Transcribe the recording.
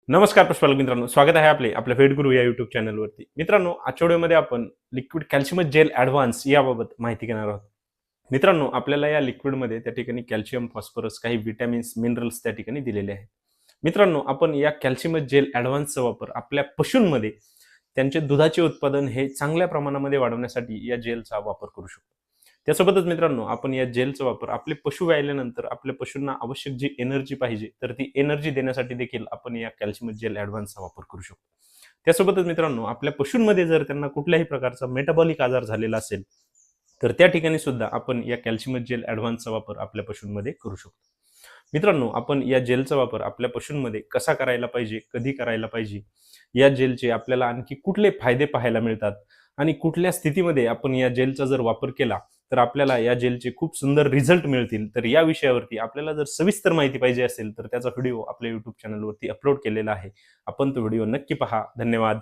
नमस्कार पशुपालक मित्रांनो, स्वागत आहे आपल्या फेड गुरु या युट्यूब चॅनलवरती. मित्रांनो, आजच्या व्हिडिओमध्ये आपण लिक्विड कॅल्शियम जेल ॲडव्हान्स याबाबत माहिती घेणार आहोत. मित्रांनो, आपल्याला या लिक्विडमध्ये त्या ठिकाणी कॅल्शियम, फॉस्फरस, काही व्हिटॅमिन्स, मिनरल्स त्या ठिकाणी दिलेले आहेत. मित्रांनो, आपण या कॅल्शियम जेल ॲडव्हान्सचा वापर आपल्या पशूंमध्ये त्यांचे दुधाचे उत्पादन हे चांगल्या प्रमाणामध्ये वाढवण्यासाठी या जेलचा वापर करू शकतो. त्यासोबतच मित्रांनो, आपण या जेलचा वापर आपले पशु व्यायल्यानंतर आपल्या पशूंना आवश्यक जी एनर्जी पाहिजे, तर ती एनर्जी देण्यासाठी देखील आपण या कॅल्शियम जेल ॲडव्हान्सचा वापर करू शकतो. त्यासोबतच मित्रांनो, आपल्या पशूंमध्ये जर त्यांना कुठल्याही प्रकारचा मेटाबॉलिक आजार झालेला असेल, तर त्या ठिकाणी सुद्धा आपण या कॅल्शियम जेल ॲडव्हान्सचा वापर आपल्या पशूंमध्ये करू शकतो. मित्रांनो, आपण या जेलचा वापर आपल्या पशूंमध्ये कसा करायला पाहिजे, कधी करायला पाहिजे, या जेलचे आपल्याला आणखी कुठले फायदे पाहायला मिळतात आणि कुठल्या स्थितीमध्ये आपण या जेलचा जर वापर केला तर आपल्याला या जेलचे खूप सुंदर रिझल्ट मिळतील. तर या विषयावरती आपल्याला जर सविस्तर माहिती पाहिजे असेल तर त्याचा व्हिडिओ आपल्या YouTube चॅनलवरती अपलोड केलेला आहे. आपण तो व्हिडिओ नक्की पहा. धन्यवाद.